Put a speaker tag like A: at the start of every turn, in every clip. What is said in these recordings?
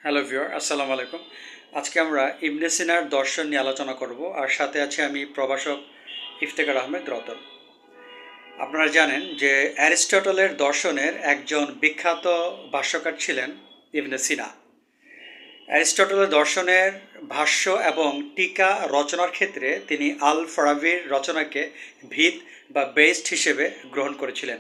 A: Hello viewer, আসসালামু আলাইকুম। আজকে আমরা ইবনে সিনার দর্শন নিয়ে আলোচনা করব, আর সাথে আছে আমি প্রভাষক ইফতেখার আহমেদ রতন। আপনারা জানেন যে অ্যারিস্টটলের দর্শনের একজন বিখ্যাত ভাষ্যকার ছিলেন ইবনে সিনা। অ্যারিস্টটলের দর্শনের ভাষ্য এবং টিকা রচনার ক্ষেত্রে তিনি আল ফারাবির রচনাকে ভিত বা বেস্ট হিসেবে গ্রহণ করেছিলেন।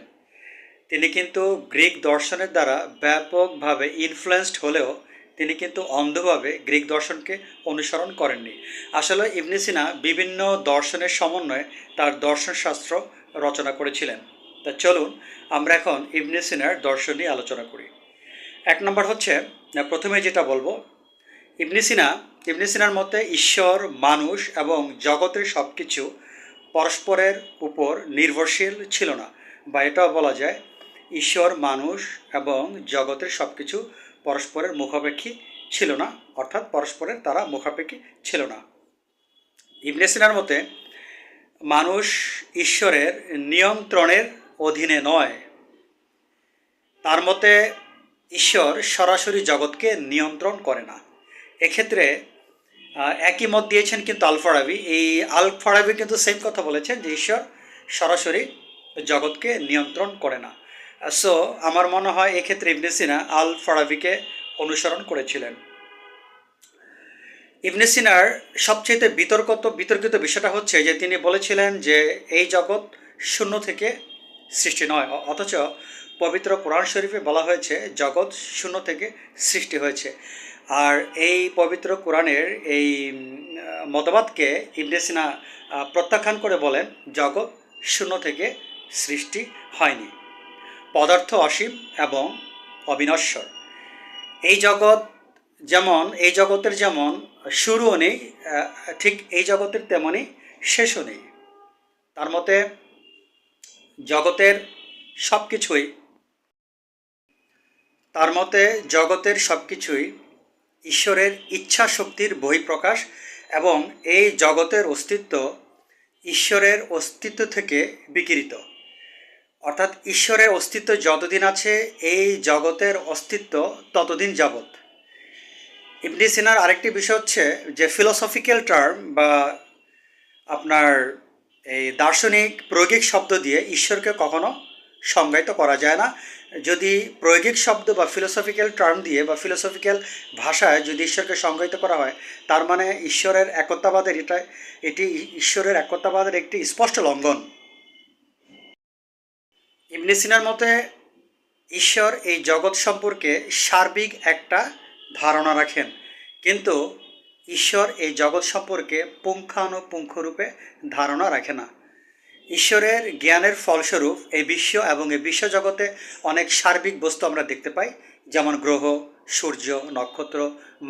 A: তিনি কিন্তু গ্রিক দর্শনের দ্বারা ব্যাপকভাবে ইনফ্লুয়েসড হলেও তিনি কিন্তু অন্ধভাবে গ্রিক দর্শনকে অনুসরণ করেননি। আসলে ইবনে সিনা বিভিন্ন দর্শনের সমন্বয়ে তার দর্শনশাস্ত্র রচনা করেছিলেন। তা চলুন আমরা এখন ইবনে সিনার দর্শন নিয়ে আলোচনা করি। এক নম্বর হচ্ছে, প্রথমে যেটা বলবো, ইবনে সিনার মতে ঈশ্বর, মানুষ এবং জগতের সব কিছু পরস্পরের উপর নির্ভরশীল ছিল না, বা এটাও বলা যায় ঈশ্বর, মানুষ এবং জগতের সব কিছু পরস্পরের মুখাপেক্ষী ছিল না, অর্থাৎ পরস্পরের তারা মুখাপেক্ষী ছিল না। ইবনে সিনার মতে মানুষ ঈশ্বরের নিয়ন্ত্রণের অধীনে নয়। তার মতে ঈশ্বর সরাসরি জগৎকে নিয়ন্ত্রণ করে না। এক্ষেত্রে একই মত দিয়েছেন কিন্তু আল ফারাবি। এই আল ফারাবি কিন্তু সেম কথা বলেছেন যে ঈশ্বর সরাসরি জগৎকে নিয়ন্ত্রণ করে না। সো আমার মনে হয় এক্ষেত্রে ইবনে সিনা আল ফারাবিকে অনুসরণ করেছিলেন। ইবনে সিনার সবচেয়ে বিতর্কিত বিষয়টা হচ্ছে যে তিনি বলেছিলেন যে এই জগৎ শূন্য থেকে সৃষ্টি নয়, অথচ পবিত্র কোরআন শরীফে বলা হয়েছে জগৎ শূন্য থেকে সৃষ্টি হয়েছে। আর এই পবিত্র কোরআনের এই মতবাদকে ইবনে সিনা প্রত্যাখ্যান করে বলেন জগৎ শূন্য থেকে সৃষ্টি হয়নি, পদার্থ অসীম এবং অবিনশ্বর। এই জগতের যেমন শুরুও নেই, ঠিক এই জগতের তেমনই শেষও নেই। তার মতে জগতের সব কিছুই ঈশ্বরের ইচ্ছা শক্তির বহিঃপ্রকাশ, এবং এই জগতের অস্তিত্ব ঈশ্বরের অস্তিত্ব থেকে বিকিরিত। অর্থাৎ ঈশ্বরের অস্তিত্ব যতদিন আছে এই জগতের অস্তিত্ব ততদিন যাবৎ। ইবনে সিনার আরেকটি বিষয় হচ্ছে যে ফিলোসফিক্যাল টার্ম বা আপনার এই দার্শনিক প্রায়োগিক শব্দ দিয়ে ঈশ্বরকে কখনো সংজ্ঞায়িত করা যায় না। যদি প্রায়োগিক শব্দ বা ফিলোসফিক্যাল টার্ম দিয়ে বা ফিলোসফিক্যাল ভাষায় যদি ঈশ্বরকে সংজ্ঞায়িত করা হয়, তার মানে এটি ঈশ্বরের একত্ববাদের একটি স্পষ্ট লঙ্ঘন। ইবনে সিনার মতে ঈশ্বর এই জগৎ সম্পর্কে সার্বিক একটা ধারণা রাখেন, কিন্তু ঈশ্বর এই জগৎ সম্পর্কে পুঙ্খানুপুঙ্খরূপে ধারণা রাখে না। ঈশ্বরের জ্ঞানের ফলস্বরূপ এই বিশ্ব এবং এই বিশ্বজগতে অনেক সার্বিক বস্তু আমরা দেখতে পাই, যেমন গ্রহ, সূর্য, নক্ষত্র,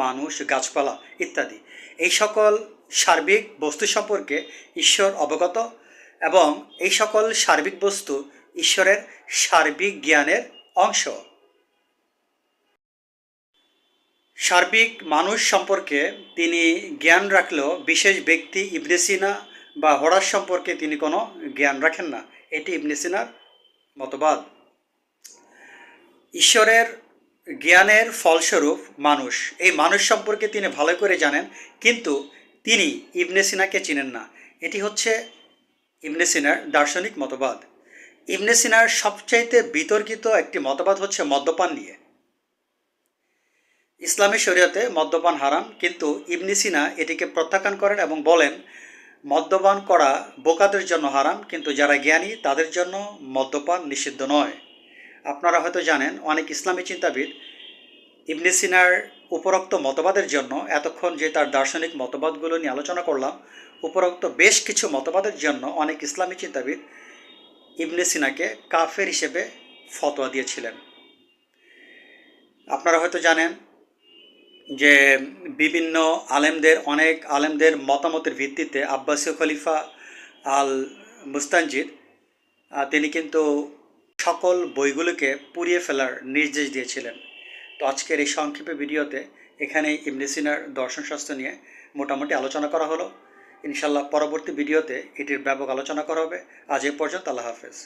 A: মানুষ, গাছপালা ইত্যাদি। এই সকল সার্বিক বস্তু সম্পর্কে ঈশ্বর অবগত, এবং এই সকল সার্বিক বস্তু ঈশ্বরের সার্বিক জ্ঞানের অংশ। সার্বিক মানুষ সম্পর্কে তিনি জ্ঞান রাখলেও বিশেষ ব্যক্তি ইবনে সিনা বা হোরাস সম্পর্কে তিনি কোনো জ্ঞান রাখেন না। এটি ইবনে সিনার মতবাদ। ঈশ্বরের জ্ঞানের ফলস্বরূপ মানুষ, এই মানুষ সম্পর্কে তিনি ভালো করে জানেন, কিন্তু তিনি ইবনে সিনাকে চিনেন না। এটি হচ্ছে ইবনে সিনার দার্শনিক মতবাদ। ইবনে সিনার সবচাইতে বিতর্কিত একটি মতবাদ হচ্ছে মদ্যপান নিয়ে। ইসলামী শরীয়তে মদ্যপান হারাম, কিন্তু ইবনে সিনা এটিকে প্রত্যাখ্যান করেন এবং বলেন মদ্যপান করা বোকাদের জন্য হারাম, কিন্তু যারা জ্ঞানী তাদের জন্য মদ্যপান নিষিদ্ধ নয়। আপনারা হয়তো জানেন অনেক ইসলামী চিন্তাবিদ ইবনে সিনার উপরোক্ত মতবাদের জন্য, এতক্ষণ যে তার দার্শনিক মতবাদগুলো নিয়ে আলোচনা করলাম, উপরোক্ত বেশ কিছু মতবাদের জন্য অনেক ইসলামী চিন্তাবিদ ইবনে সিনাকে কাফের হিসেবে ফতোয়া দিয়েছিলেন। আপনারা হয়তো জানেন যে অনেক আলেমদের মতামতের ভিত্তিতে আব্বাসীয় খলিফা আল মুস্তানজির তিনি কিন্তু সকল বইগুলোকে পুড়িয়ে ফেলার নির্দেশ দিয়েছিলেন। তো আজকের এই সংক্ষেপে ভিডিওতে এখানে ইবনে সিনার দর্শনশাস্ত্র নিয়ে মোটামুটি আলোচনা করা হলো। ইনশাল্লাহ পরবর্তী ভিডিওতে এটির ব্যাপক আলোচনা করা হবে। আজ এ পর্যন্ত, আল্লাহ হাফেজ।